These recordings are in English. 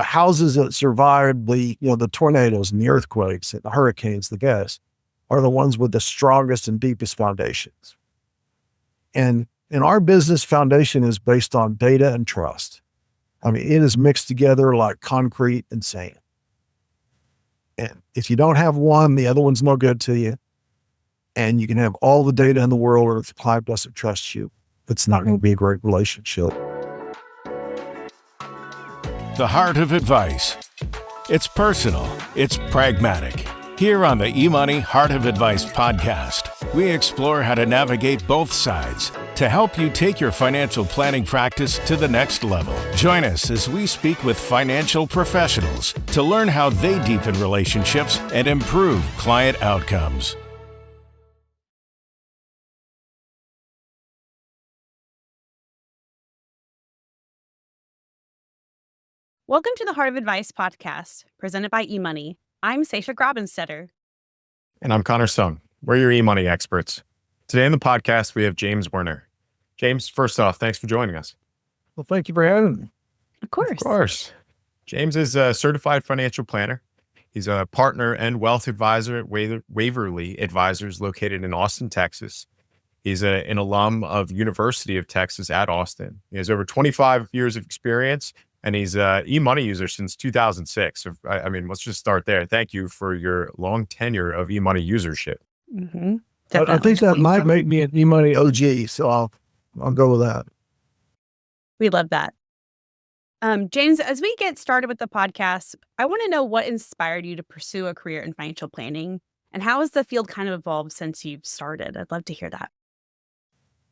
the houses that survived the tornadoes and the earthquakes and the hurricanes, the gas, are the ones with the strongest and deepest foundations. And our business foundation is based on data and trust. I mean, it is mixed together like concrete and sand. And if you don't have one, the other one's no good to you. And you can have all the data in the world, or if the client doesn't trust you, it's not going to be a great relationship. The Heart of Advice. It's personal. It's pragmatic. Here on the eMoney Heart of Advice podcast, we explore how to navigate both sides to help you take your financial planning practice to the next level. Join us as we speak with financial professionals to learn how they deepen relationships and improve client outcomes. Welcome to the Heart of Advice podcast, presented by eMoney. I'm Sasha Grobinstetter. And I'm Connor Sung. We're your eMoney experts. Today on the podcast, we have James Werner. James, first off, thanks for joining us. Well, thank you for having me. Of course. Of course. James is a certified financial planner. He's a partner and wealth advisor at Waverly Advisors located in Austin, Texas. He's an alum of University of Texas at Austin. He has over 25 years of experience, and he's an eMoney user since 2006. So, I mean, let's just start there. Thank you for your long tenure of eMoney usership. Mm-hmm. I think that might make me an eMoney OG, so I'll go with that. We love that. James, as we get started with the podcast, I want to know what inspired you to pursue a career in financial planning, and how has the field kind of evolved since you've started? I'd love to hear that.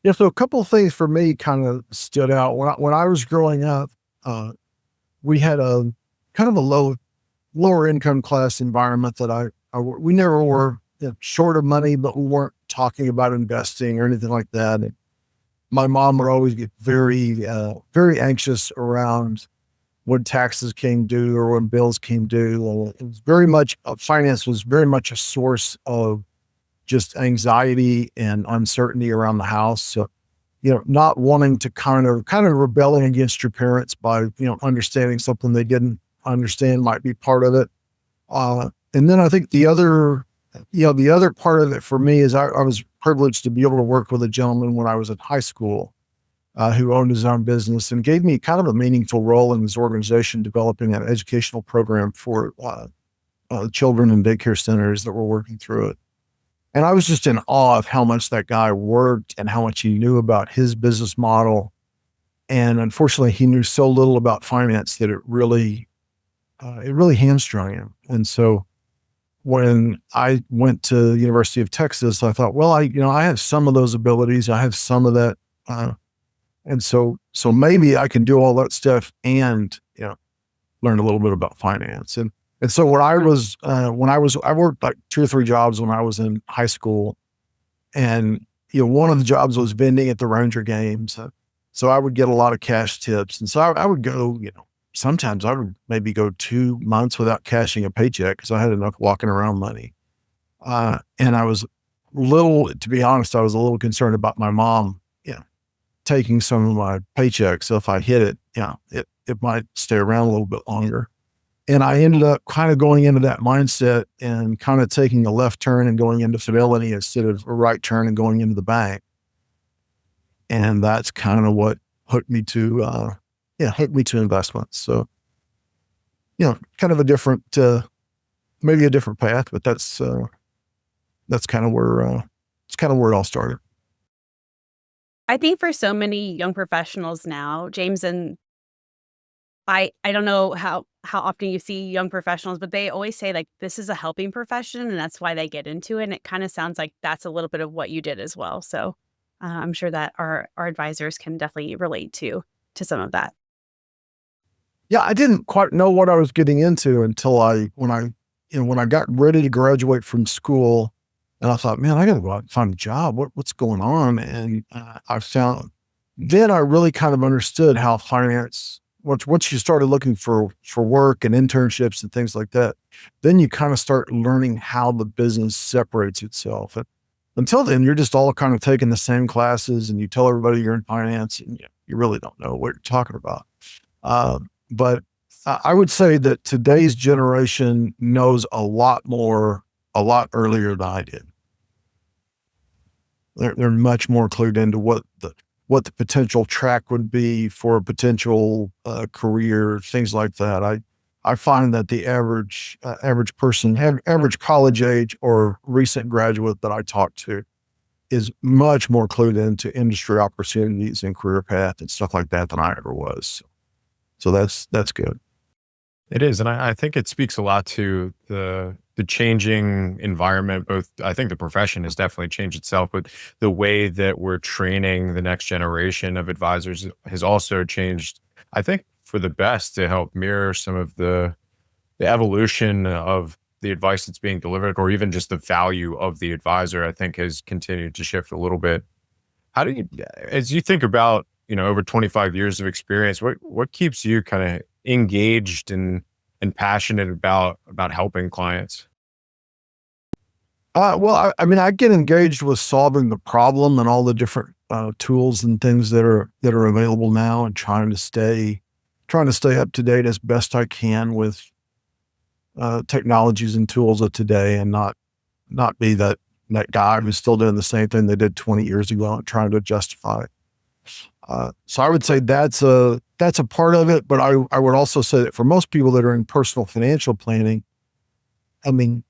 Yeah, so a couple of things for me kind of stood out. When I was growing up, we had a kind of a lower income class environment that we never were short of money, but we weren't talking about investing or anything like that. And my mom would always get very, very anxious around when taxes came due or when bills came due. It was very much, finance was very much a source of just anxiety and uncertainty around the house. So, not wanting to kind of rebelling against your parents by, understanding something they didn't understand might be part of it. And then I think the other part of it for me is I was privileged to be able to work with a gentleman when I was in high school who owned his own business and gave me kind of a meaningful role in his organization, developing an educational program for children in daycare centers that were working through it. And I was just in awe of how much that guy worked and how much he knew about his business model. And unfortunately, he knew so little about finance that it really hamstrung him. And so when I went to the University of Texas, I thought, well, I have some of those abilities. I have some of that. And so maybe I can do all that stuff and, learn a little bit about finance. And so I worked like 2 or 3 jobs when I was in high school. And, one of the jobs was vending at the Ranger games. So I would get a lot of cash tips. And so I would go, sometimes I would maybe go 2 months without cashing a paycheck because I had enough walking around money. And I was to be honest, I was a little concerned about my mom, taking some of my paychecks. So if I hit it, it might stay around a little bit longer. And I ended up kind of going into that mindset and kind of taking a left turn and going into Fidelity instead of a right turn and going into the bank. And that's kind of what hooked me to investments. So, kind of a different, maybe a different path, but that's kind of where, it's kind of where it all started. I think for so many young professionals now, James, and I don't know how often you see young professionals, but they always say like, this is a helping profession and that's why they get into it. And it kind of sounds like that's a little bit of what you did as well. So I'm sure that our advisors can definitely relate to some of that. Yeah, I didn't quite know what I was getting into until when I got ready to graduate from school, and I thought, man, I got to go out and find a job. What's going on? And then I really kind of understood how finance. Once you started looking for work and internships and things like that, then you kind of start learning how the business separates itself. And until then, you're just all kind of taking the same classes and you tell everybody you're in finance and you really don't know what you're talking about. But I would say that today's generation knows a lot more, a lot earlier than I did. They're much more clued into what the potential track would be for a potential career, things like that. I find that the average person, average college age or recent graduate that I talk to, is much more clued into industry opportunities and career path and stuff like that than I ever was. So that's good. It is, and I think it speaks a lot to the changing environment. Both, I think the profession has definitely changed itself, but the way that we're training the next generation of advisors has also changed, I think, for the best, to help mirror some of the evolution of the advice that's being delivered, or even just the value of the advisor, I think has continued to shift a little bit. How do you, as you think about, over 25 years of experience, what keeps you kind of engaged and passionate about helping clients? Well, I mean, I get engaged with solving the problem and all the different tools and things that are available now, and trying to stay up to date as best I can with technologies and tools of today, and not be that guy who's still doing the same thing they did 20 years ago and trying to justify it. So I would say that's a part of it, but I would also say that for most people that are in personal financial planning, I mean,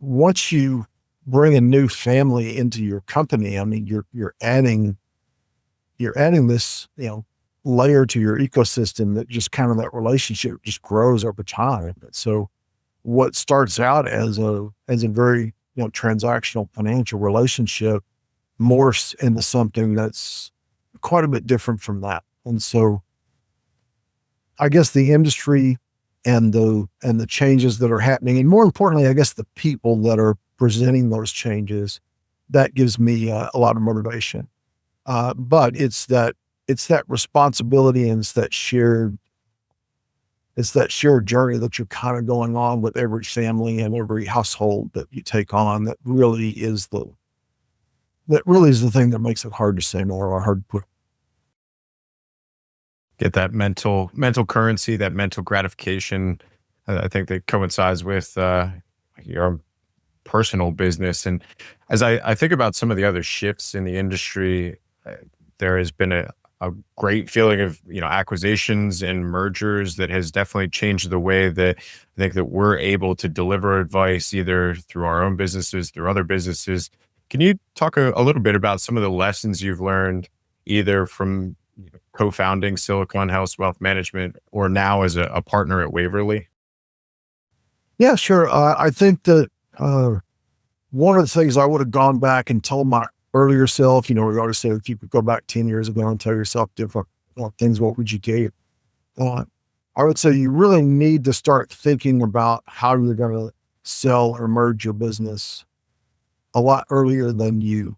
once you bring a new family into your company, I mean, you're adding this, layer to your ecosystem that just kind of, that relationship just grows over time. So what starts out as a very, transactional financial relationship morphs into something that's quite a bit different from that. And so I guess the industry and the changes that are happening, and more importantly, I guess the people that are presenting those changes, that gives me a lot of motivation. But it's that responsibility, and it's that shared journey that you're kind of going on with every family and every household that you take on, that really is the thing that makes it hard to say no, or hard to put. Get that mental currency, that mental gratification. I think that coincides with your personal business. And as I think about some of the other shifts in the industry, there has been a great feeling of, acquisitions and mergers that has definitely changed the way that I think that we're able to deliver advice, either through our own businesses, through other businesses. Can you talk a little bit about some of the lessons you've learned, either from co-founding Silicon House Wealth Management, or now as a partner at Waverly? Yeah, sure. I think that one of the things I would have gone back and told my earlier self, we always say, if you could go back 10 years ago and tell yourself different things, what would you do? I would say you really need to start thinking about how you're going to sell or merge your business a lot earlier than you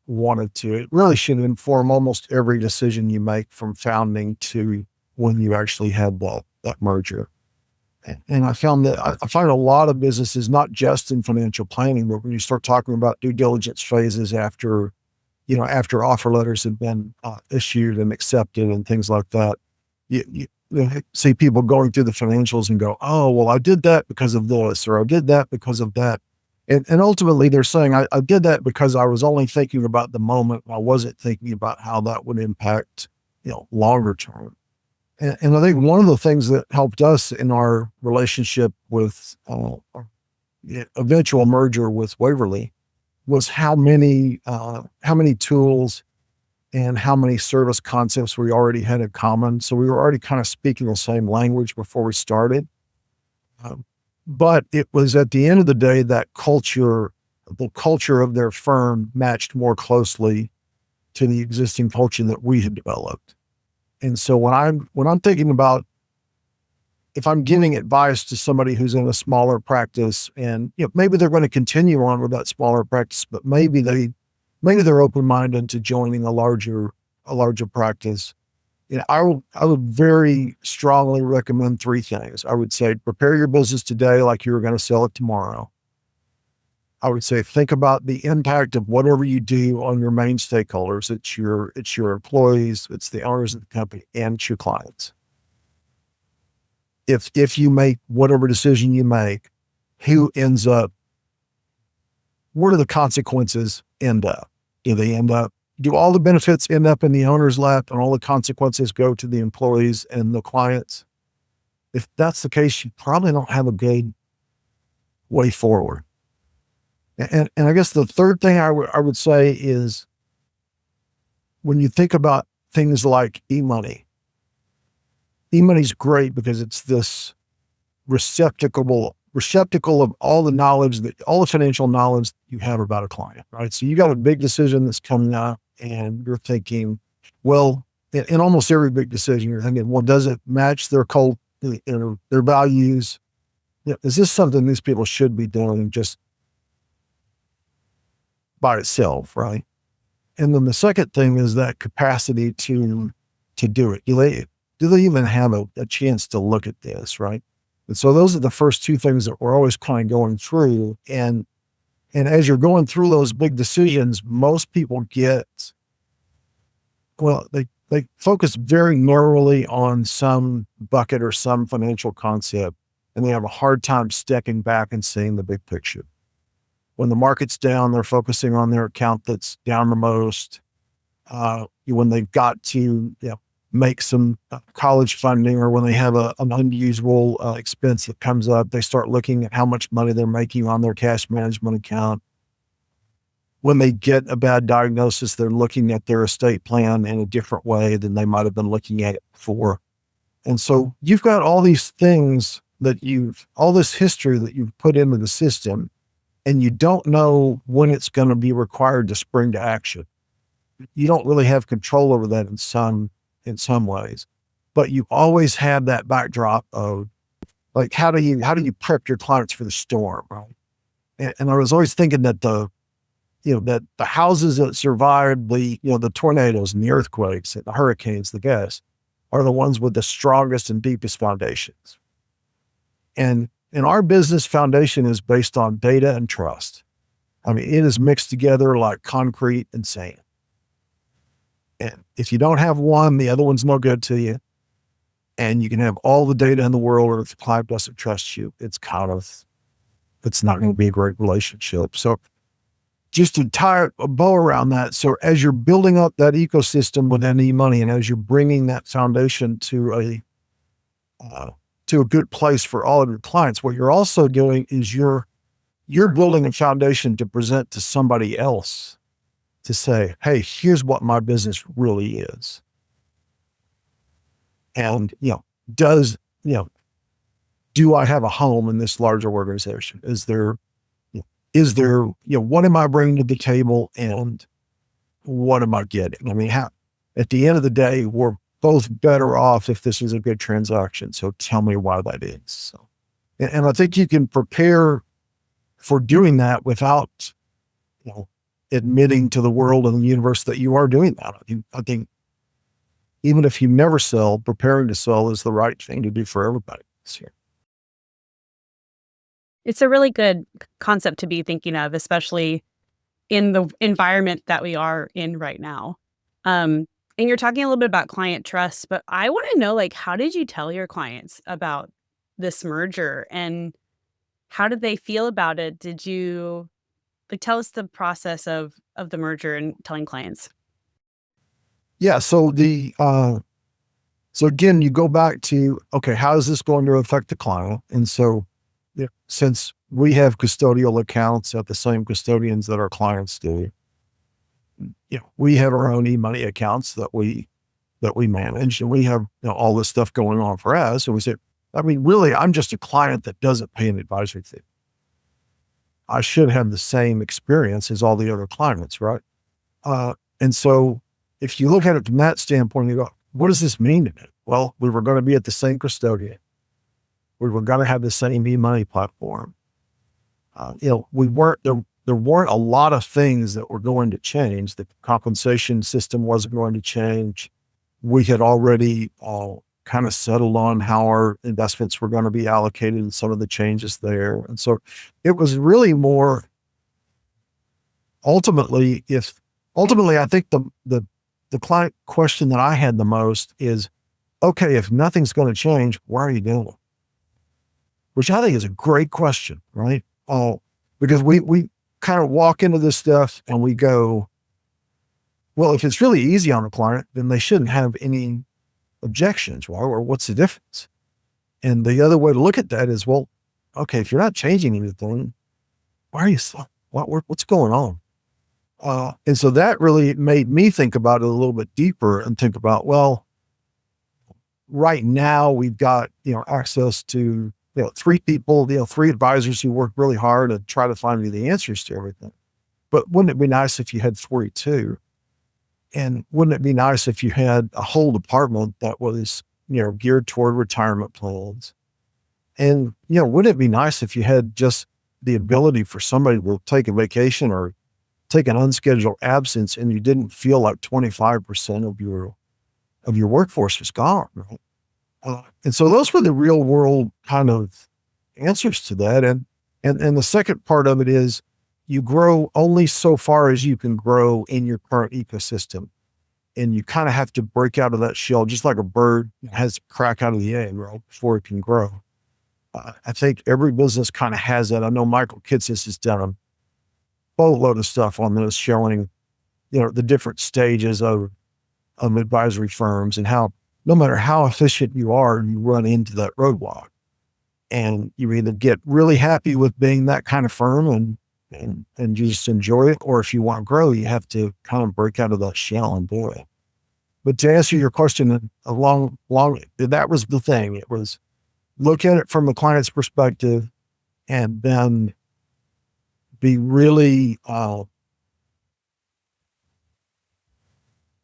wanted to. It really should inform almost every decision you make, from founding to when you actually had that merger. And I find a lot of businesses, not just in financial planning, but when you start talking about due diligence phases after offer letters have been issued and accepted and things like that, you see people going through the financials and go, oh, well, I did that because of this, or I did that because of that. And ultimately they're saying, I did that because I was only thinking about the moment. I wasn't thinking about how that would impact, longer term. And I think one of the things that helped us in our relationship with eventual merger with Waverly was how many tools and how many service concepts we already had in common. So we were already kind of speaking the same language before we started. But it was, at the end of the day, that the culture of their firm matched more closely to the existing culture that we had developed. And so when I'm thinking about, if I'm giving advice to somebody who's in a smaller practice, and maybe they're going to continue on with that smaller practice, but maybe they're open-minded to joining a larger practice, I would very strongly recommend three things. I would say, prepare your business today like you were going to sell it tomorrow. I would say, think about the impact of whatever you do on your main stakeholders. It's your employees, it's the owners of the company, and it's your clients. if you make whatever decision you make, who ends up, where do the consequences end up? Do all the benefits end up in the owner's lap and all the consequences go to the employees and the clients? If that's the case, you probably don't have a good way forward. And I guess the third thing I would say is, when you think about things like eMoney is great because it's this receptacle of all the knowledge, all the financial knowledge that you have about a client, right? So you got a big decision that's coming up and you're thinking, well, in almost every big decision, you're thinking, well, does it match their cult, their values? Is this something these people should be doing just by itself, right? And then the second thing is that capacity to do it. Do they even have a chance to look at this, right? And so those are the first two things that we're always kind of going through. And as you're going through those big decisions, most people they focus very narrowly on some bucket or some financial concept, and they have a hard time stepping back and seeing the big picture. When the market's down, they're focusing on their account that's down the most. When they've got to make some college funding, or when they have an unusual expense that comes up, they start looking at how much money they're making on their cash management account. When they get a bad diagnosis, they're looking at their estate plan in a different way than they might have been looking at it before. And so you've got all these things all this history that you've put into the system, and you don't know when it's going to be required to spring to action. You don't really have control over that in some ways, but you always have that backdrop of, like, how do you prep your clients for the storm, right? And I was always thinking that the houses that survived the tornadoes and the earthquakes and the hurricanes, the gas, are the ones with the strongest and deepest foundations. And in our business, foundation is based on data and trust. I mean, it is mixed together like concrete and sand. And if you don't have one, the other one's no good to you. And you can have all the data in the world, or if the client doesn't trust you, it's not going to be a great relationship. So just to tie a bow around that. So as you're building up that ecosystem within eMoney, and as you're bringing that foundation to a good place for all of your clients, what you're also doing is you're building a foundation to present to somebody else to say, hey, here's what my business really is. And, do I have a home in this larger organization? Is there, what am I bringing to the table, and what am I getting? I mean, at the end of the day, we're both better off if this is a good transaction. So tell me why that is. So, and I think you can prepare for doing that without, admitting to the world and the universe that you are doing that. I think even if you never sell, preparing to sell is the right thing to do for everybody this year. It's a really good concept to be thinking of, especially in the environment that we are in right now. And you're talking a little bit about client trust, but I want to know, how did you tell your clients about this merger, and how did they feel about it? Did you tell us the process of the merger and telling clients? Yeah. So so again, you go back to, okay, how is this going to affect the client? And so since we have custodial accounts at the same custodians that our clients do, we have our own eMoney accounts that we manage, and we have all this stuff going on for us. And we say, really, I'm just a client that doesn't pay an advisory fee. I should have the same experience as all the other clients, right? And so if you look at it from that standpoint, you go, what does this mean to me? Well, we were going to be at the same custodian. We were going to have the same eMoney platform. There weren't a lot of things that were going to change. The compensation system wasn't going to change. We had already kind of settled on how our investments were going to be allocated and some of the changes there. And so it was really more ultimately, I think the client question that I had the most is, okay, if nothing's going to change, why are you doing it? which I think is a great question, right? Because we kind of walk into this stuff and we go, well, if it's really easy on a client, then they shouldn't have any objections. Well, or what's the difference? And the other way to look at that is, well, okay, if you're not changing anything, why are you, what's going on? And so that really made me think about it a little bit deeper and think about, well, right now we've got, access to, 3 people, 3 advisors who work really hard and try to find me the answers to everything. But wouldn't it be nice if you had 42? And wouldn't it be nice if you had a whole department that was, geared toward retirement plans? And, wouldn't it be nice if you had just the ability for somebody to take a vacation or take an unscheduled absence and you didn't feel like 25% of your workforce is gone, right? And so those were the real world kind of answers to that. And the second part of it is you grow only so far as you can grow in your current ecosystem. And you kind of have to break out of that shell, just like a bird has to crack out of the egg, right, before it can grow. I think every business kind of has that. I know Michael Kitces has done a boatload of stuff on this, showing, the different stages of advisory firms and how no matter how efficient you are, you run into that roadblock. And you either get really happy with being that kind of firm and you just enjoy it, or if you want to grow, you have to kind of break out of that shell and do it. But to answer your question, that was the thing. It was look at it from the client's perspective and then be really,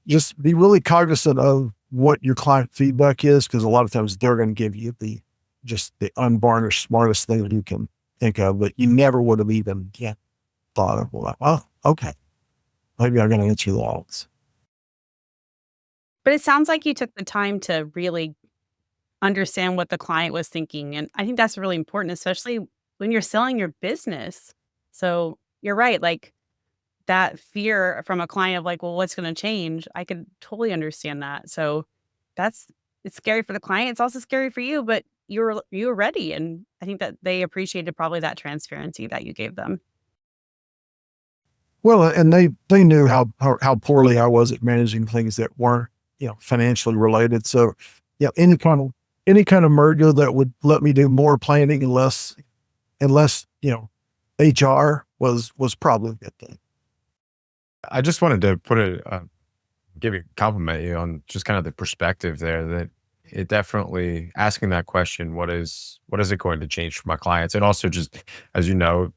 just be really cognizant of what your client feedback is, because a lot of times they're going to give you the unvarnished, smartest thing that you can think of, but you never would have even thought of, well, okay, maybe I'm going to answer the odds. But it sounds like you took the time to really understand what the client was thinking. And I think that's really important, especially when you're selling your business. So you're right. Like that fear from a client of like, well, what's going to change? I could totally understand that. So it's scary for the client. It's also scary for you, but you were ready. And I think that they appreciated probably that transparency that you gave them. Well, and they knew how poorly I was at managing things that weren't, financially related. So, any kind of merger that would let me do more planning and less, HR was probably a good thing. I just wanted to compliment you on just kind of the perspective there, that it definitely asking that question, what is it going to change for my clients? And also just, as you know,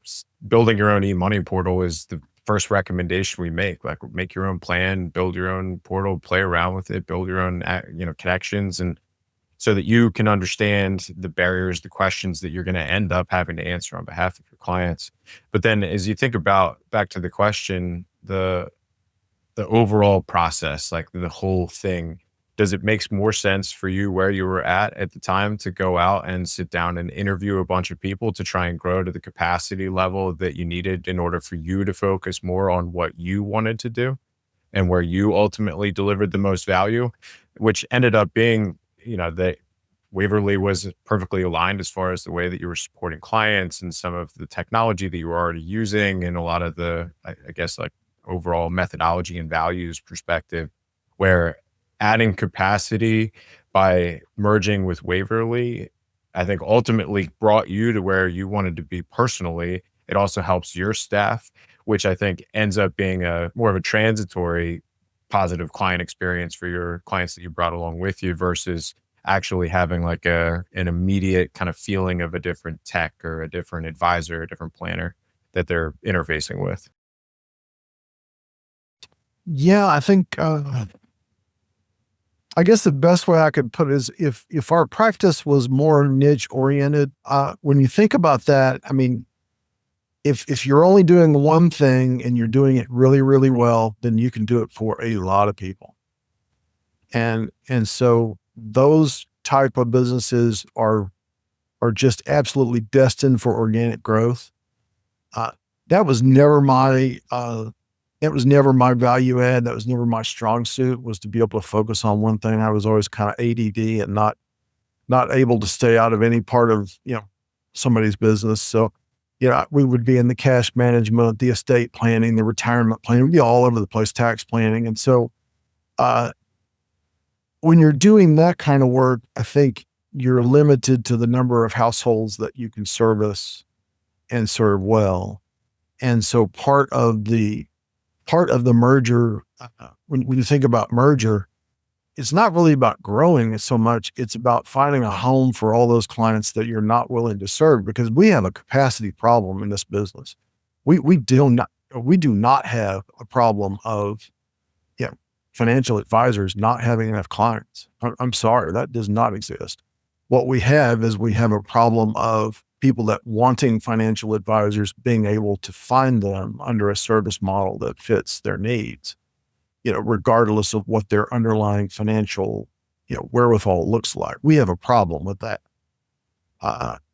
building your own eMoney portal is the first recommendation we make. Like, make your own plan, build your own portal, play around with it, build your own, connections, and so that you can understand the barriers, the questions that you're going to end up having to answer on behalf of your clients. But then as you think about, back to the question, the overall process, like the whole thing, does it make more sense for you where you were at the time to go out and sit down and interview a bunch of people to try and grow to the capacity level that you needed in order for you to focus more on what you wanted to do and where you ultimately delivered the most value, which ended up being, that Waverly was perfectly aligned as far as the way that you were supporting clients and some of the technology that you were already using and a lot of the, I guess, like overall methodology and values perspective, where adding capacity by merging with Waverly, I think ultimately brought you to where you wanted to be personally. It also helps your staff, which I think ends up being more of a transitory positive client experience for your clients that you brought along with you, versus actually having like an immediate kind of feeling of a different tech or a different advisor, a different planner that they're interfacing with. Yeah, I think, I guess the best way I could put it is if our practice was more niche oriented, when you think about that, I mean, if you're only doing one thing and you're doing it really, really well, then you can do it for a lot of people. And so those type of businesses are just absolutely destined for organic growth. That was never my value add. That was never my strong suit, was to be able to focus on one thing. I was always kind of ADD and not able to stay out of any part of, somebody's business. So, we would be in the cash management, the estate planning, the retirement planning, we'd be all over the place, tax planning. And so, when you're doing that kind of work, I think you're limited to the number of households that you can service and serve well. And so part of the merger, when you think about merger, it's not really about growing so much. It's about finding a home for all those clients that you're not willing to serve, because we have a capacity problem in this business. We do not have a problem of financial advisors not having enough clients. I'm sorry, that does not exist. What we have is we have a problem of people that wanting financial advisors being able to find them under a service model that fits their needs, regardless of what their underlying financial, wherewithal looks like. We have a problem with that.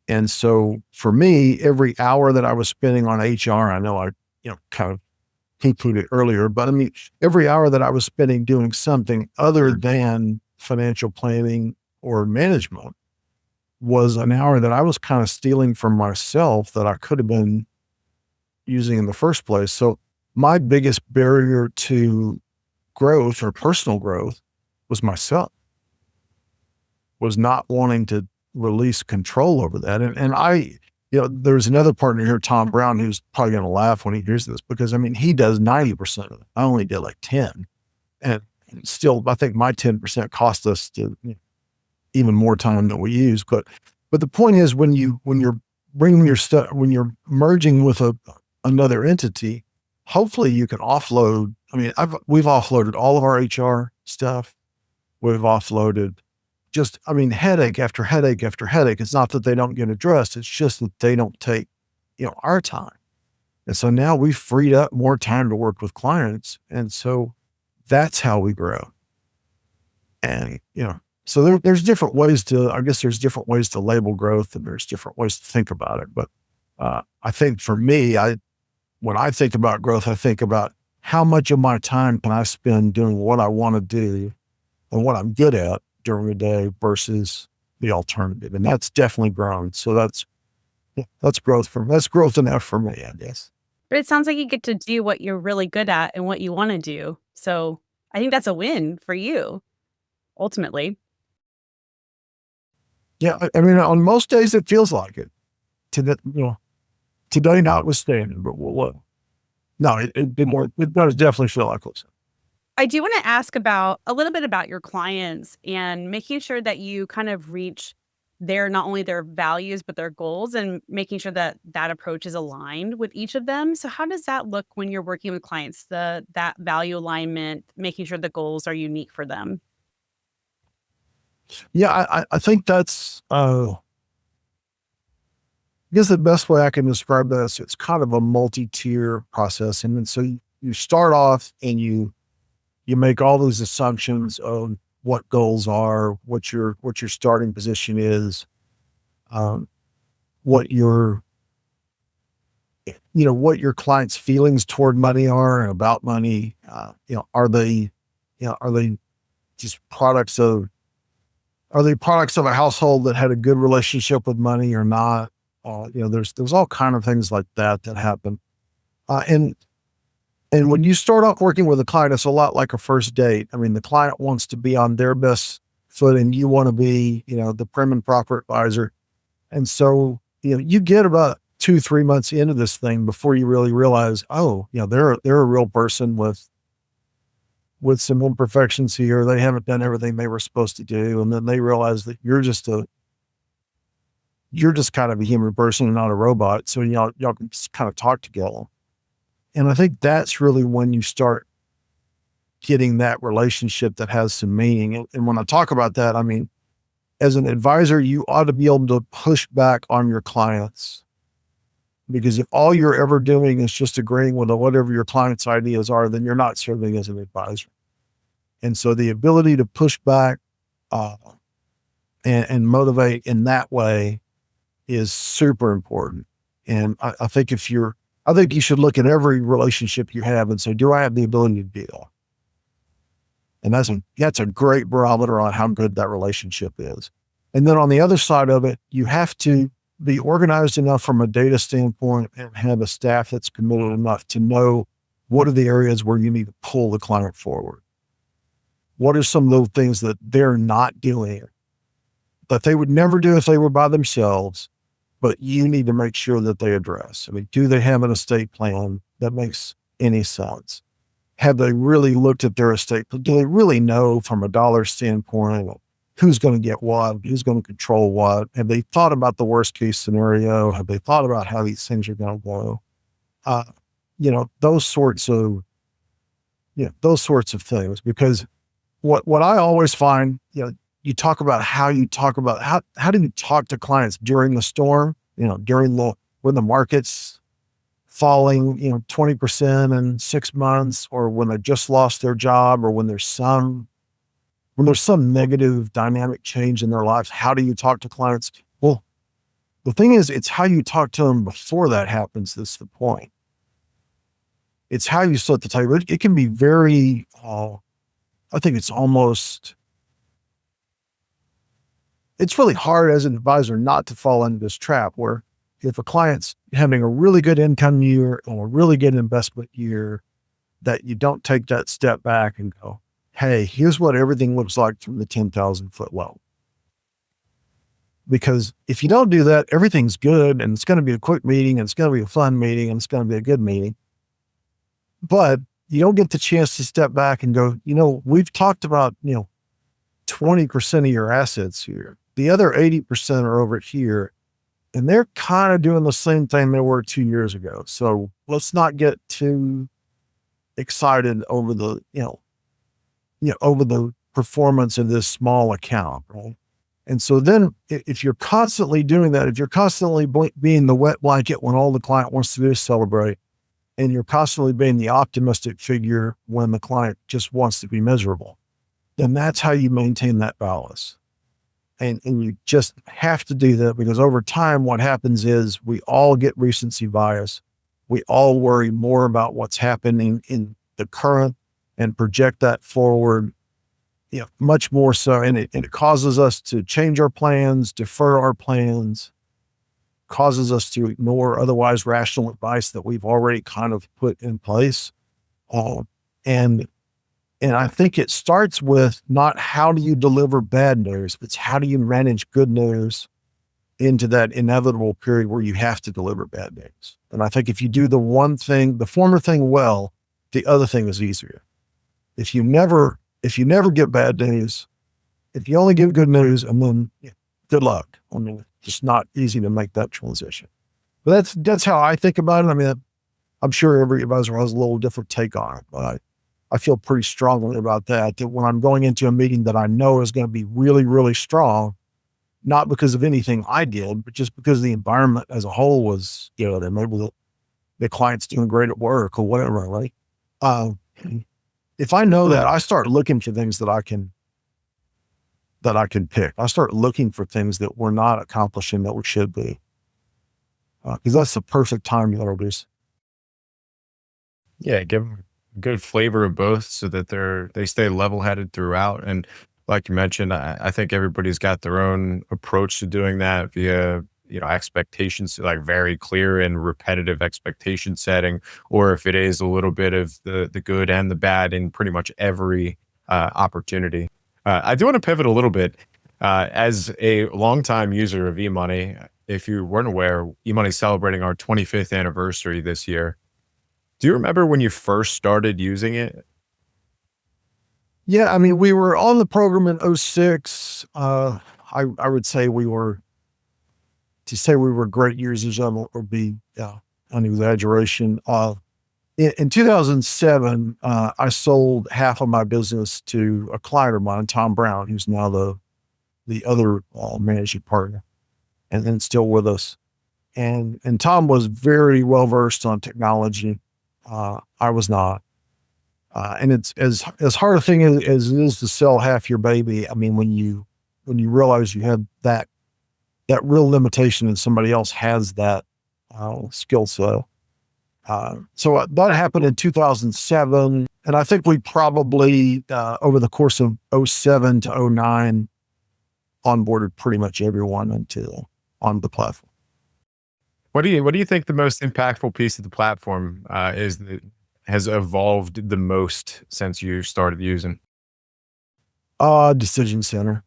And so for me, every hour that I was spending on HR, I know I, kind of poo-pooed it earlier, but I mean, every hour that I was spending doing something other than financial planning or management was an hour that I was kind of stealing from myself that I could have been using in the first place. So my biggest barrier to growth or personal growth was myself, was not wanting to release control over that. And I, there's another partner here, Tom Brown, who's probably going to laugh when he hears this, because I mean, he does 90% of it. I only did like 10. And still, I think my 10% cost us even more time than we use. But the point is, when you're bringing your stuff, when you're merging with another entity, hopefully you can offload. I mean, we've offloaded all of our HR stuff. We've offloaded headache after headache after headache. It's not that they don't get addressed. It's just that they don't take, our time. And so now we've freed up more time to work with clients. And so that's how we grow. And, so there's different ways there's different ways to label growth, and there's different ways to think about it. But I think for me, when I think about growth, I think about how much of my time can I spend doing what I want to do and what I'm good at during the day versus the alternative. And that's definitely grown. So that's growth enough for me, I guess. But it sounds like you get to do what you're really good at and what you want to do. So I think that's a win for you, ultimately. Yeah, I mean, on most days it feels like it. Today notwithstanding, but no, it does definitely feel like it. I do want to ask a little bit about your clients and making sure that you kind of reach not only their values, but their goals, and making sure that that approach is aligned with each of them. So how does that look when you're working with clients, that value alignment, making sure the goals are unique for them? Yeah, I think that's, I guess the best way I can describe this, it's kind of a multi-tier process. And then so you start off and you make all those assumptions of what goals are, what your starting position is, what your client's feelings toward money are and about money. Are they just products of a household that had a good relationship with money or not? There's all kind of things like that happen. And when you start off working with a client, it's a lot like a first date. I mean, the client wants to be on their best foot and you want to be, the prim and proper advisor. And so, you get about 2-3 months into this thing before you really realize, they're a real person with some imperfections here. They haven't done everything they were supposed to do. And then they realize that you're just kind of a human person and not a robot. So y'all can just kind of talk together. And I think that's really when you start getting that relationship that has some meaning. And when I talk about that, I mean, as an advisor, you ought to be able to push back on your clients, because if all you're ever doing is just agreeing with whatever your client's ideas are, then you're not serving as an advisor. And so the ability to push back and motivate in that way is super important. And I think you should look at every relationship you have and say, do I have the ability to do that? And that's a great barometer on how good that relationship is. And then on the other side of it, you have to be organized enough from a data standpoint and have a staff that's committed enough to know what are the areas where you need to pull the client forward. What are some of those things that they're not doing that they would never do if they were by themselves, but you need to make sure that they address? I mean, do they have an estate plan that makes any sense? Have they really looked at their estate? Do they really know from a dollar standpoint who's going to get what, who's going to control what? Have they thought about the worst case scenario? Have they thought about how these things are going to go? Those sorts of things. Because what I always find, you talk about how do you talk to clients during the storm, when the market's falling, 20% in 6 months, or when they just lost their job, or when there's some negative dynamic change in their lives. How do you talk to clients? Well, the thing is, it's how you talk to them before that happens that's the point. It's how you set the table. It can be very, I think it's really hard as an advisor not to fall into this trap where if a client's having a really good income year or a really good investment year, that you don't take that step back and go, hey, here's what everything looks like from the 10,000-foot level. Because if you don't do that, everything's good and it's going to be a quick meeting and it's going to be a fun meeting and it's going to be a good meeting. But you don't get the chance to step back and go, we've talked about, 20% of your assets here. The other 80% are over here. And they're kind of doing the same thing they were 2 years ago. So let's not get too excited over the, over the performance of this small account, right? And so then if you're constantly doing that, if you're constantly being the wet blanket when all the client wants to do is celebrate, and you're constantly being the optimistic figure when the client just wants to be miserable, then that's how you maintain that balance. And you just have to do that, because over time, what happens is we all get recency bias. We all worry more about what's happening in the current and project that forward, much more so. And it causes us to change our plans, defer our plans, causes us to ignore otherwise rational advice that we've already kind of put in place. And I think it starts with not how do you deliver bad news, it's how do you manage good news into that inevitable period where you have to deliver bad news. And I think if you do the former thing well, the other thing is easier. If you never get bad news, if you only give good news, and then good luck. I mean, it's just not easy to make that transition. But that's how I think about it. I mean, I'm sure every advisor has a little different take on it, but I feel pretty strongly about that when I'm going into a meeting that I know is going to be really, really strong, not because of anything I did, but just because the environment as a whole was, that maybe the client's doing great at work or whatever, right? If I know that, I start looking for things that I can pick. I start looking for things that we're not accomplishing that we should be. Because that's the perfect time to introduce. Yeah, give them good flavor of both so that they stay level-headed throughout. And like you mentioned, I think everybody's got their own approach to doing that via, expectations, like very clear and repetitive expectation setting, or if it is a little bit of the good and the bad in pretty much every opportunity. I do want to pivot a little bit. As a longtime user of eMoney, if you weren't aware, eMoney is celebrating our 25th anniversary this year. Do you remember when you first started using it? Yeah, I mean, we were on the program in 2006. I would say to say we were great users of it would be an exaggeration. In 2007, I sold half of my business to a client of mine, Tom Brown, who's now the other managing partner, and then still with us. And Tom was very well versed on technology. I was not. And it's as hard a thing as it is to sell half your baby. I mean, when you realize you have that real limitation and somebody else has that skill set. So that happened in 2007. And I think we probably, over the course of 2007 to 2009, onboarded pretty much everyone on the platform. What do you think the most impactful piece of the platform is that has evolved the most since you started using? Decision Center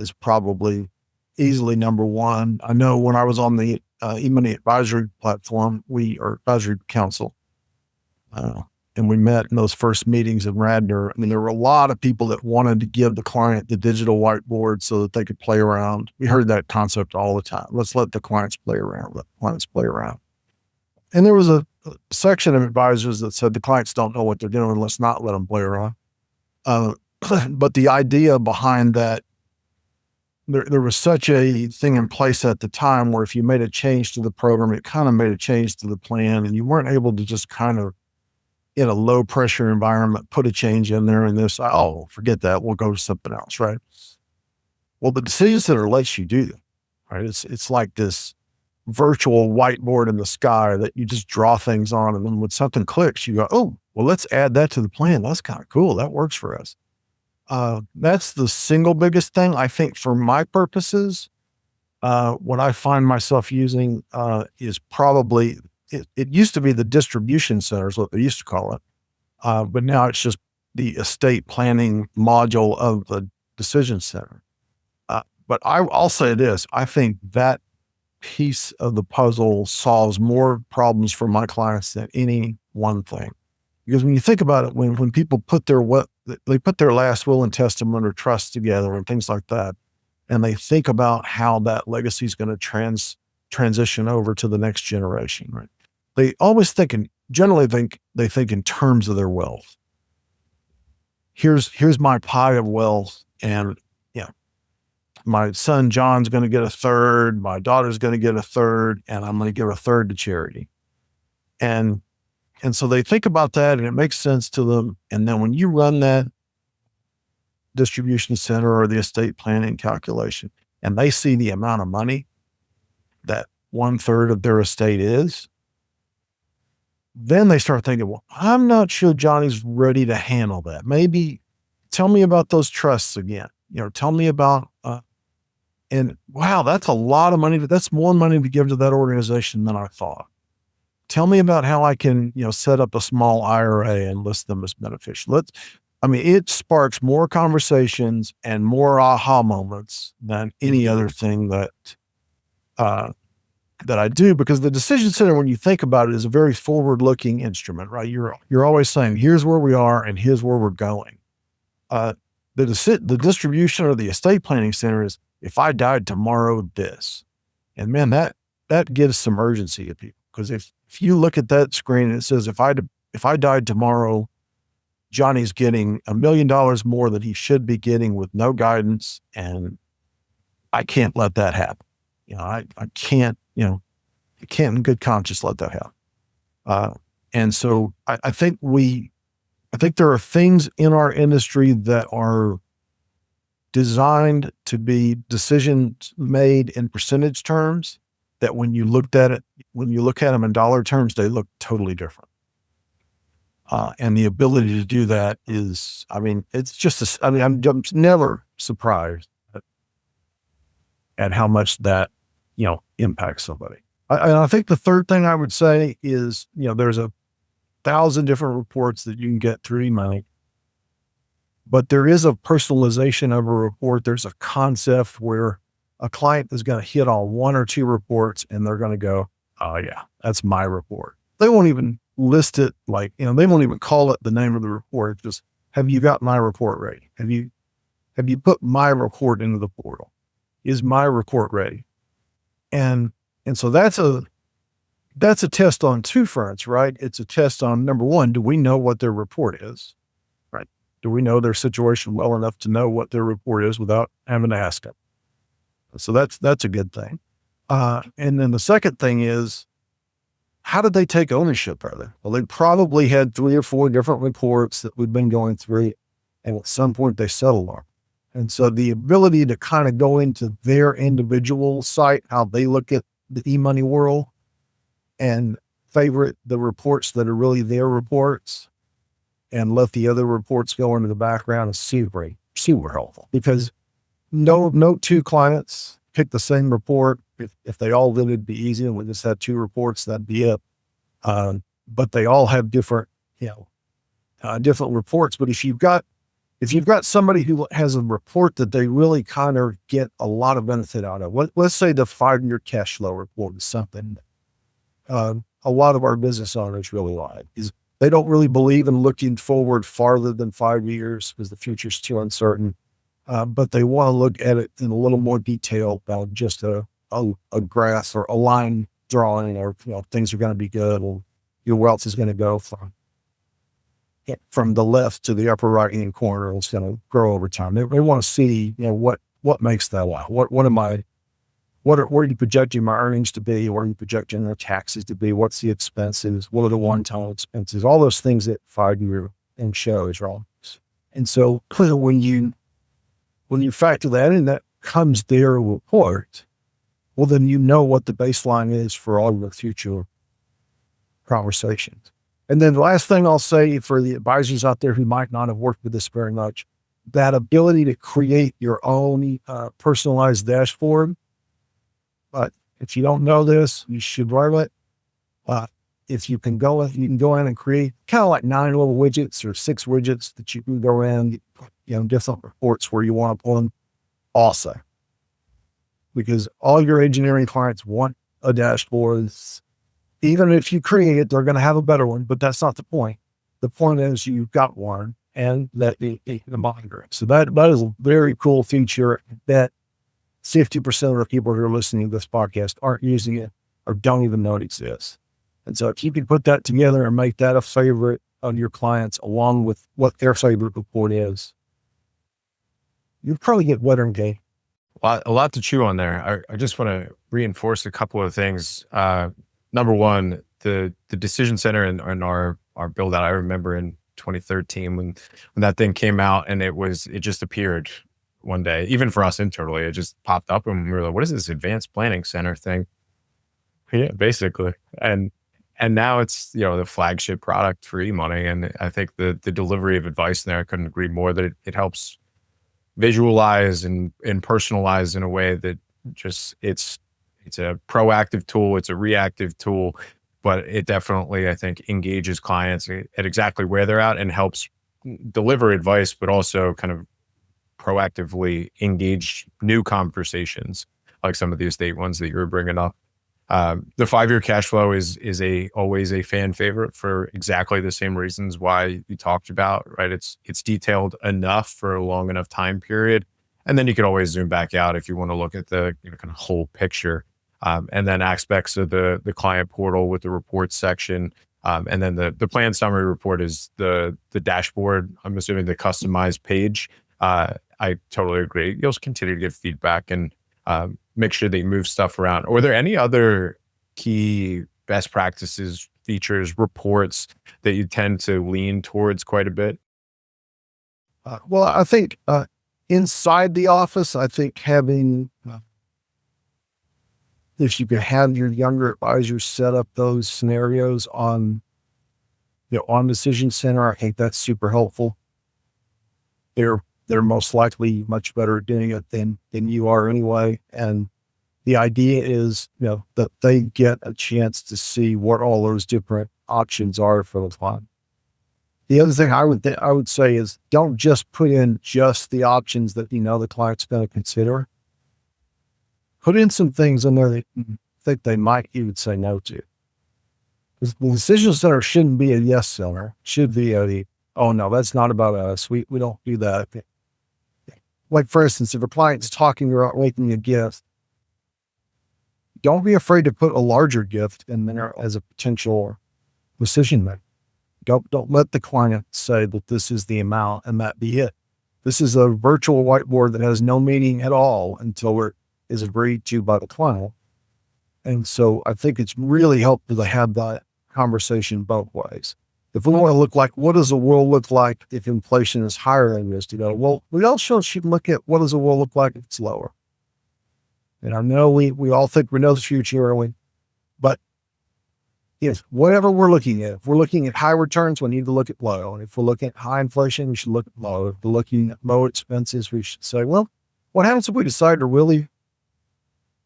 is probably easily number one. I know when I was on the eMoney advisory platform, or advisory council, and we met in those first meetings in Radnor. I mean, there were a lot of people that wanted to give the client the digital whiteboard so that they could play around. We heard that concept all the time. Let's let the clients play around. Let the clients play around. And there was a section of advisors that said the clients don't know what they're doing. Let's not let them play around. But the idea behind that, there was such a thing in place at the time where if you made a change to the program, it kind of made a change to the plan, and you weren't able to just kind of, in a low pressure environment, put a change in there and this, oh, forget that, we'll go to something else, right? Well, the Decision Center lets you do that, right? It's like this virtual whiteboard in the sky that you just draw things on, and then when something clicks, you go, oh, well, let's add that to the plan. That's kind of cool. That works for us. That's the single biggest thing, I think, for my purposes. What I find myself using is probably, it used to be the distribution center is what they used to call it. But now it's just the estate planning module of the Decision Center. But I'll say this, I think that piece of the puzzle solves more problems for my clients than any one thing. Because when you think about it, when people put their last will and testament or trust together and things like that, and they think about how that legacy is going to transition over to the next generation, right? They always generally think in terms of their wealth. Here's my pie of wealth, and my son John's going to get a third, my daughter's going to get a third, and I'm going to give a third to charity. And so they think about that, and it makes sense to them. And then when you run that distribution center or the estate planning calculation, and they see the amount of money that 1/3 of their estate is, then they start thinking, well, I'm not sure Johnny's ready to handle that. Maybe tell me about those trusts again. Tell me about, and wow, that's a lot of money. That's more money to give to that organization than I thought. Tell me about how I can, set up a small IRA and list them as beneficial. It sparks more conversations and more aha moments than any other thing that I do, because the Decision Center, when you think about it, is a very forward-looking instrument, right? You're always saying, here's where we are and here's where we're going. The distribution or the estate planning center is, if I died tomorrow, this. And man, that gives some urgency to people, because if you look at that screen and it says, if I died tomorrow, Johnny's getting $1 million more than he should be getting with no guidance, and I can't let that happen. I can't in good conscience let that happen. And so I think there are things in our industry that are designed to be decisions made in percentage terms, that when you look at them in dollar terms, they look totally different. And the ability to do that is, it's just, I'm never surprised at how much that, impacts somebody. I think the third thing I would say is, there's 1,000 different reports that you can get through eMoney, but there is a personalization of a report. There's a concept where a client is going to hit on one or two reports and they're going to go, oh yeah, that's my report. They won't even list it they won't even call it the name of the report. Just, have you got my report ready? Have you put my report into the portal? Is my report ready? And so that's a test on two fronts, right? It's a test on, number one, do we know what their report is, right? Do we know their situation well enough to know what their report is without having to ask them? So that's a good thing. And then the second thing is, how did they take ownership of it? Well, they probably had 3 or 4 different reports that we've been going through, and at some point they settled on. And so the ability to kind of go into their individual site, how they look at the eMoney world, and favorite the reports that are really their reports, and let the other reports go into the background, is super helpful, because no two clients pick the same report. If they all did, it'd be easy. And we just had 2 reports, that'd be it. But they all have different, different reports. But if you've got somebody who has a report that they really kind of get a lot of benefit out of, let's say the 5-year cash flow report is something a lot of our business owners really like. Is they don't really believe in looking forward farther than 5 years because the future's too uncertain. But they want to look at it in a little more detail about just a graph or a line drawing, or things are going to be good, or your wealth is going to go from the left to the upper right hand corner. It's going to grow over time. They want to see what makes that wow. Where are you projecting my earnings to be? Where are you projecting their taxes to be? What's the expenses? What are the one-time expenses? All those things that 5-year and show is wrong. And so when you factor that in, that comes their report, well, then what the baseline is for all the future conversations. And then the last thing I'll say for the advisors out there who might not have worked with this very much, that ability to create your own personalized dashboard. But if you don't know this, you should learn it. If you can go in and create kind of like 9 little widgets or 6 widgets that you can go in, different reports where you want to pull them. Also, because all your engineering clients want a dashboard. Even if you create it, they're going to have a better one, but that's not the point. The point is you've got one and that the monitor. So that is a very cool feature that 50% of the people who are listening to this podcast aren't using it or don't even know it exists. And so if you can put that together and make that a favorite of your clients along with what their favorite report is, you'll probably get wetter and gay. A lot to chew on there. I just want to reinforce a couple of things. Number one, the decision center and our build out. I remember in 2013 when that thing came out, and it just appeared one day, even for us internally, it just popped up and we were like, what is this advanced planning center thing? Yeah, basically. And now it's, the flagship product for eMoney. And I think the delivery of advice there, I couldn't agree more that it helps visualize and personalize in a way that just, it's a proactive tool. It's a reactive tool, but it definitely, I think, engages clients at exactly where they're at and helps deliver advice, but also kind of proactively engage new conversations, like some of the estate ones that you were bringing up. The 5-year cash flow is always a fan favorite for exactly the same reasons why you talked about, right? It's detailed enough for a long enough time period. And then you could always zoom back out if you want to look at the kind of whole picture. And then aspects of the client portal with the reports section. And then the plan summary report is the dashboard. I'm assuming the customized page. I totally agree. You'll continue to get feedback and make sure that you move stuff around. Are there any other key best practices, features, reports that you tend to lean towards quite a bit? Well, I think inside the office, I think having, if you can have your younger advisors set up those scenarios on Decision Center, I think that's super helpful. They're most likely much better at doing it than you are anyway. And the idea is, that they get a chance to see what all those different options are for the client. The other thing I would say is don't just put in just the options that the client's going to consider. Put in some things in there that you think they might even say no to. The Decision Center shouldn't be a yes center. It should be oh no, that's not about us. We don't do that. Like for instance, if a client's talking about making a gift, don't be afraid to put a larger gift in there as a potential decision maker. Don't let the client say that this is the amount and that be it. This is a virtual whiteboard that has no meaning at all until it is agreed to by the client. And so I think it's really helpful to have that conversation both ways. If we want to look like, what does the world look like if inflation is higher than this? Well, we also should look at what does the world look like if it's lower. And I know we all think we know the future, but yes, whatever we're looking at, if we're looking at high returns, we need to look at low. And if we're looking at high inflation, we should look at low. If we're looking at low expenses, we should say, well, what happens if we decide to really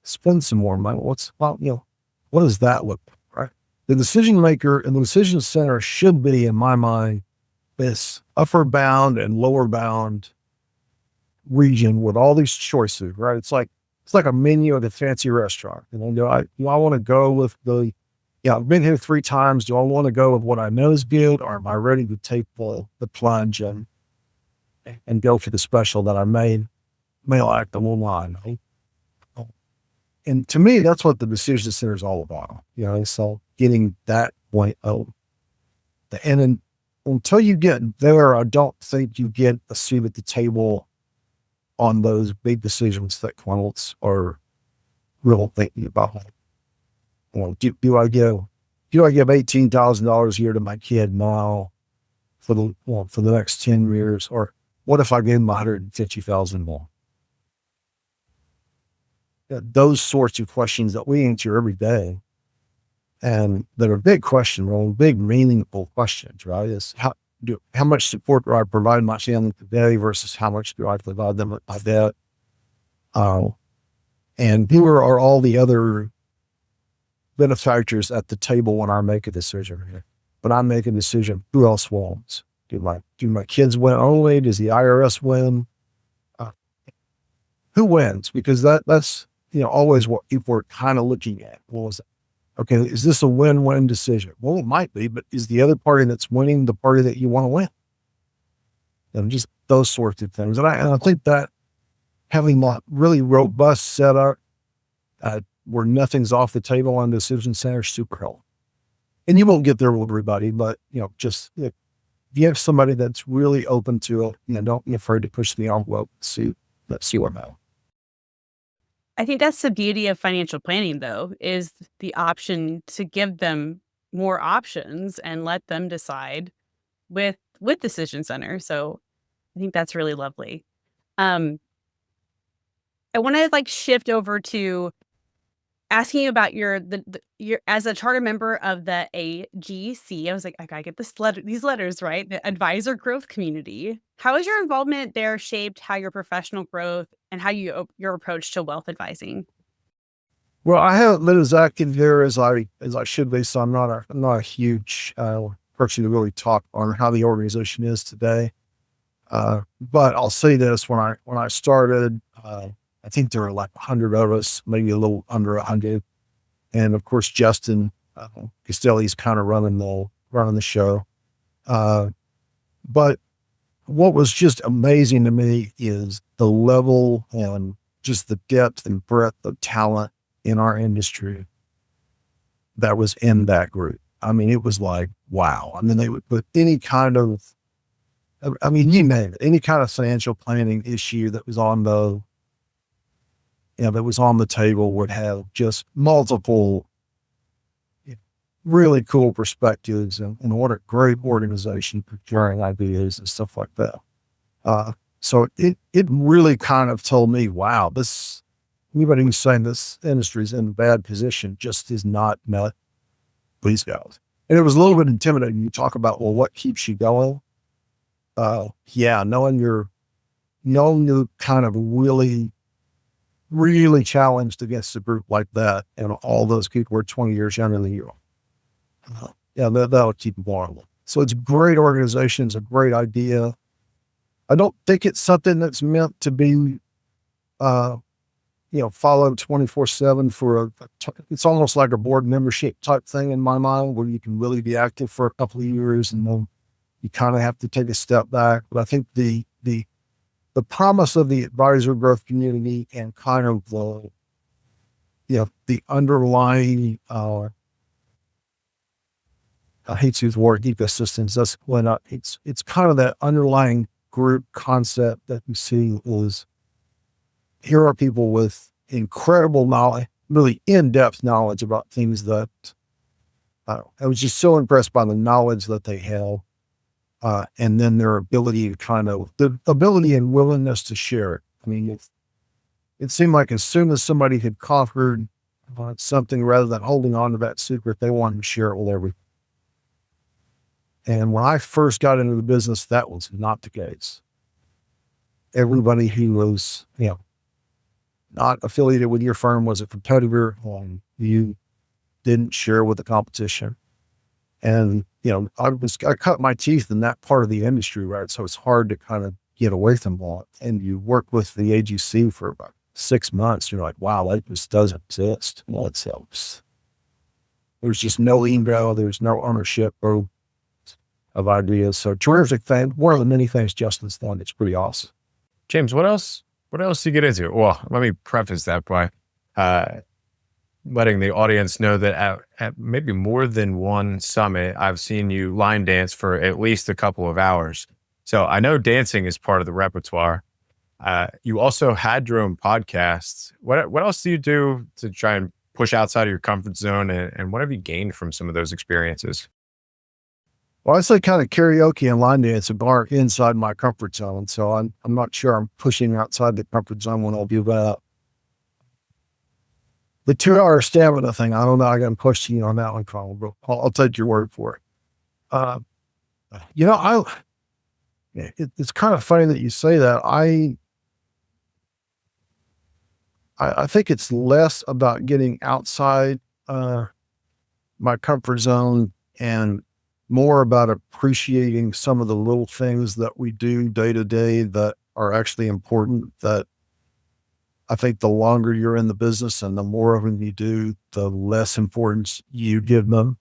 spend some more money. What does that look like, right? The decision maker and the decision center should be, in my mind, this upper bound and lower bound region with all these choices, right? It's like a menu at a fancy restaurant. Do I want to go with I've been here 3 times. Do I want to go with what I know is good, or am I ready to take the plunge and go for the special that I may like the little line? Right? And to me, that's what the decision center is all about. So getting that point out. And then until you get there, I don't think you get a seat at the table on those big decisions that clients are really thinking about. Do I give $18,000 a year to my kid now for the next 10 years, or what if I gave him $150,000 more? Those sorts of questions that we answer every day, and that are big questions, big meaningful questions, right? Is how much support do I provide my family today versus how much do I provide them with my debt? And who are all the other benefactors at the table when I make a decision? When I make a decision, who else wins? Do my kids win only? Does the IRS win? Who wins? Because that's always what people are kind of looking at. Okay, is this a win-win decision? Well, it might be, but is the other party that's winning the party that you want to win? And just those sorts of things. And I think that having a really robust setup where nothing's off the table on decision center is super helpful. And you won't get there with everybody, but just if you have somebody that's really open to it, don't be afraid to push the envelope. Let's see what happens. I think that's the beauty of financial planning, though, is the option to give them more options and let them decide with Decision Center. So I think that's really lovely. I want to shift over to asking you about your as a charter member of the AGC. I was like, I gotta get these letters right. The Advisor Growth Community. How has your involvement there shaped how your professional growth and how your approach to wealth advising? Well, I haven't been as active there as I should be, so I'm not a huge person to really talk on how the organization is today. But I'll say this: when I started, I think there were 100 of us, maybe a little under 100. And of course, Justin Castelli's kind of running the show. But what was just amazing to me is the level and just the depth and breadth of talent in our industry that was in that group. I mean, it was like, wow. I mean, they would put any kind of, you name it, any kind of financial planning issue that was on the table would have just multiple really cool perspectives, and what a great organization for sharing ideas and stuff like that. So it really kind of told me, wow, anybody who's saying this industry is in a bad position just is not met these guys. And it was a little bit intimidating. You talk about, well, what keeps you going? Knowing you're kind of really challenged against a group like that, and all those people were 20 years younger than you. That'll keep them vulnerable. So it's a great organization. It's a great idea. I don't think it's something that's meant to be, followed 24/7 it's almost like a board membership type thing in my mind, where you can really be active for a couple of years and then you kind of have to take a step back. But I think the promise of the advisor growth community and kind of the underlying, I hate to use the word ecosystems. That's when it's kind of that underlying group concept that you see is, here are people with incredible knowledge, really in-depth knowledge about things that I was just so impressed by the knowledge that they have. And then their ability the ability and willingness to share it. I mean, it seemed like as soon as somebody had conquered something, rather than holding on to that secret, they wanted to share it with everyone. And when I first got into the business, that was not the case. Everybody who was, not affiliated with your firm, was a competitor, you didn't share with the competition. And, I cut my teeth in that part of the industry, right? So it's hard to kind of get away from that. And you work with the AGC for about 6 months. You're like, wow, that just doesn't exist. Well, it helps. There's just no ego. There's no ownership of ideas. So terrific thing. One of the many things Justin's done. It's pretty awesome. James, what else do you get into? Well, let me preface that by letting the audience know that at maybe more than one summit, I've seen you line dance for at least a couple of hours. So I know dancing is part of the repertoire. You also had your own podcasts. What else do you do to try and push outside of your comfort zone? And what have you gained from some of those experiences? Well, I say kind of karaoke and line dance are inside my comfort zone. So I'm not sure I'm pushing outside the comfort zone when I'll do that. The 2-hour stamina thing, I don't know. I got to push you on that one, Colin, but I'll take your word for it. It's kind of funny that you say that. I think it's less about getting outside my comfort zone and more about appreciating some of the little things that we do day to day that are actually important. That I think the longer you're in the business and the more of them you do, the less importance you give them.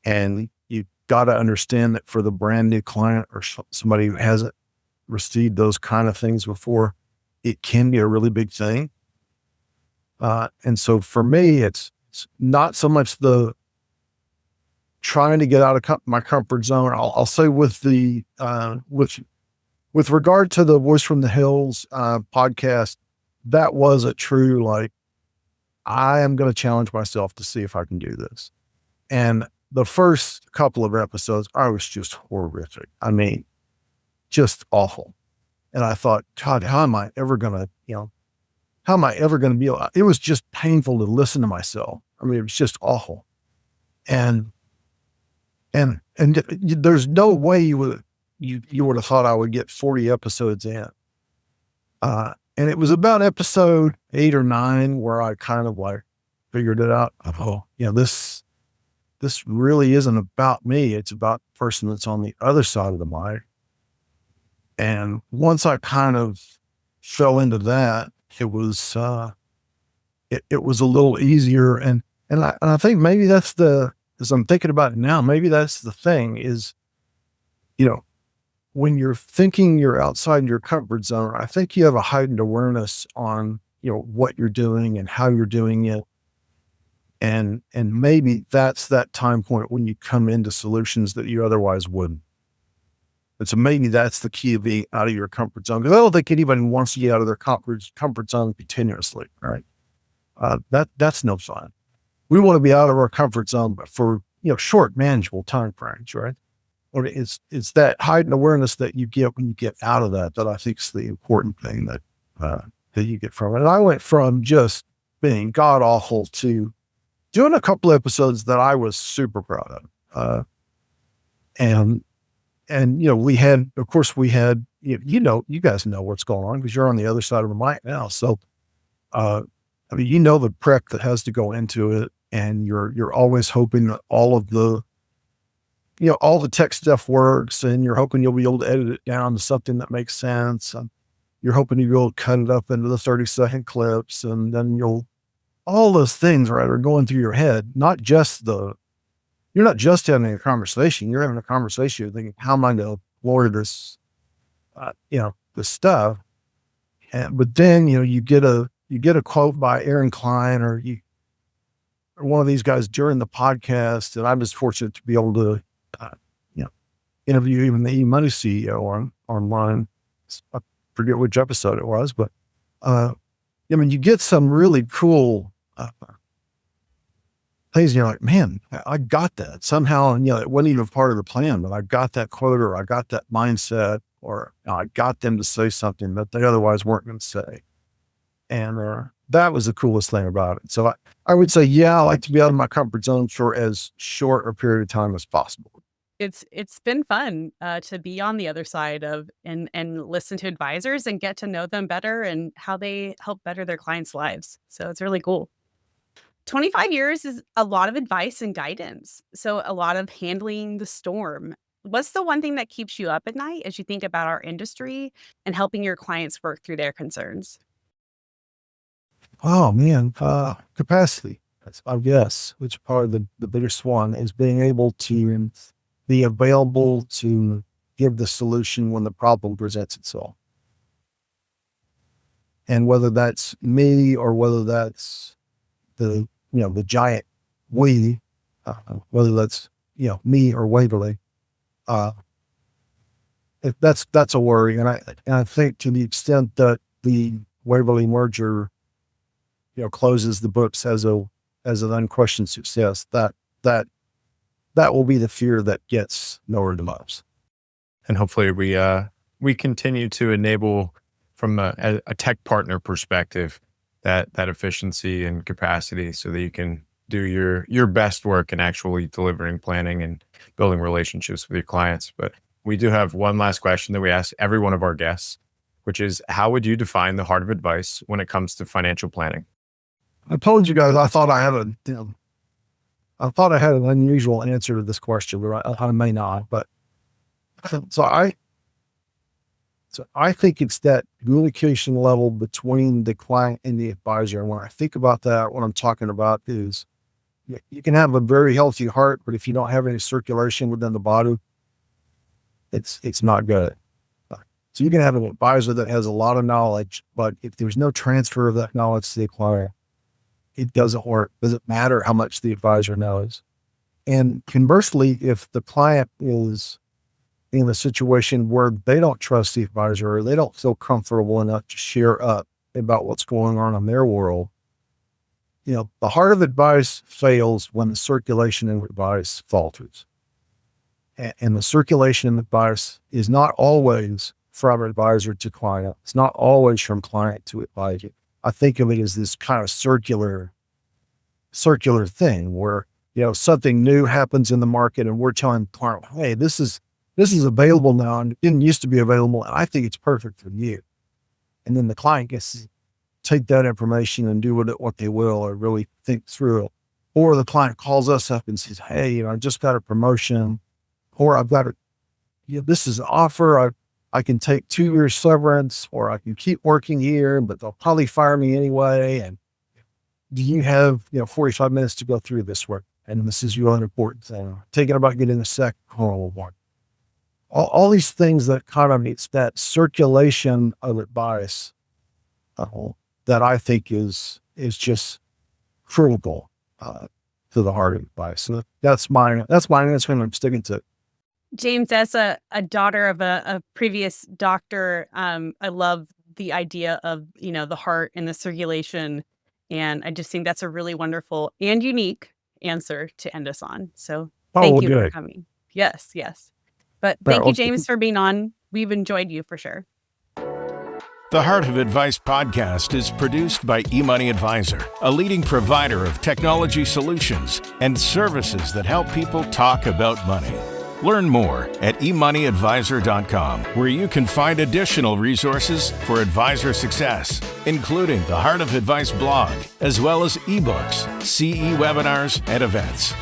And you got to understand that for the brand new client or somebody who hasn't received those kind of things before, it can be a really big thing. And so for me, it's not so much the trying to get out of my comfort zone. I'll say with regard to the Voice from the Hills podcast, that was a true, I am going to challenge myself to see if I can do this. And the first couple of episodes, I was just horrific. I mean, just awful. And I thought, God, how am I ever going to be able? It was just painful to listen to myself. I mean, it was just awful. And there's no way you would have thought I would get 40 episodes in. And it was about episode 8 or 9 where I kind of figured it out. This really isn't about me. It's about the person that's on the other side of the mic. And once I kind of fell into that, it was it was a little easier. And I think maybe that's as I'm thinking about it now, maybe that's the thing is, when you're thinking you're outside your comfort zone, I think you have a heightened awareness on, what you're doing and how you're doing it. And maybe that's that time point when you come into solutions that you otherwise wouldn't. And so maybe that's the key of being out of your comfort zone. Because I don't think anybody wants to get out of their comfort zone continuously, right? That's no fun. We want to be out of our comfort zone, but for, short, manageable time frames, right? Or it's that heightened awareness that you get when you get out of that I think is the important thing that you get from it. And I went from just being god awful to doing a couple of episodes that I was super proud of. And we had, you guys know what's going on because you're on the other side of the mic now. So, the prep that has to go into it, and you're always hoping that all of the tech stuff works, and you're hoping you'll be able to edit it down to something that makes sense. And you're hoping you'll be able to cut it up into the 30-second clips, and then all those things, right, are going through your head. You're not just having a conversation. You're having a conversation thinking, how am I going to upload this, this stuff? But then, you get a quote by Aaron Klein or one of these guys during the podcast. And I'm just fortunate to be able to, interview even the eMoney CEO online. I forget which episode it was, but, you get some really cool, things, and you're like, man, I got that somehow. And, it wasn't even part of the plan, but I got that quote, or I got that mindset, or I got them to say something that they otherwise weren't going to say. And that was the coolest thing about it. So I would say, I like to be out of my comfort zone for as short a period of time as possible. it's been fun to be on the other side of and listen to advisors and get to know them better and how they help better their clients' lives. So it's really cool. 25 years is a lot of advice and guidance. So a lot of handling the storm. What's the one thing that keeps you up at night as you think about our industry and helping your clients work through their concerns? Oh man, capacity. That's, I guess, which part of the biggest one is being able to be available to give the solution when the problem presents itself. And whether that's me or whether that's the giant we, whether that's, me or Waverly, if that's a worry. And I think to the extent that the Waverly merger, closes the books as an unquestioned success, that will be the fear that gets nowhere to us. And hopefully we continue to enable from a tech partner perspective that efficiency and capacity so that you can do your best work in actually delivering planning and building relationships with your clients. But we do have one last question that we ask every one of our guests, which is, how would you define the heart of advice when it comes to financial planning? I told you guys I thought I had an unusual answer to this question, but I may not. But so I think it's that communication level between the client and the advisor. And when I think about that, what I'm talking about is you can have a very healthy heart, but if you don't have any circulation within the body, it's not good. So you can have an advisor that has a lot of knowledge, but if there's no transfer of that knowledge to the client, it doesn't work. Doesn't matter how much the advisor knows. And conversely, if the client is in a situation where they don't trust the advisor or they don't feel comfortable enough to share up about what's going on in their world, the heart of advice fails when the circulation in advice falters. And the circulation in advice is not always from advisor to client. It's not always from client to advisor. I think of it as this kind of circular thing where, something new happens in the market and we're telling the client, hey, this is available now and it didn't used to be available. And I think it's perfect for you. And then the client gets to take that information and do with it what they will, or really think through it. Or the client calls us up and says, hey, I just got a promotion, or I've got this is an offer. I can take 2 years severance, or I can keep working here, but they'll probably fire me anyway. And do you have, 45 minutes to go through this work? And this is your important thing. Thinking about getting a second call one. All these things that kind of, it's that circulation of advice that I think is just critical to the heart of advice. So that's mine. That's mine. That's what I'm sticking to. James, as a daughter of a previous doctor, I love the idea of, the heart and the circulation. And I just think that's a really wonderful and unique answer to end us on. So thank you for coming. Yes, yes. But thank you, James, for being on. We've enjoyed you for sure. The Heart of Advice podcast is produced by eMoney Advisor, a leading provider of technology solutions and services that help people talk about money. Learn more at eMoneyAdvisor.com, where you can find additional resources for advisor success, including the Heart of Advice blog, as well as ebooks, CE webinars, and events.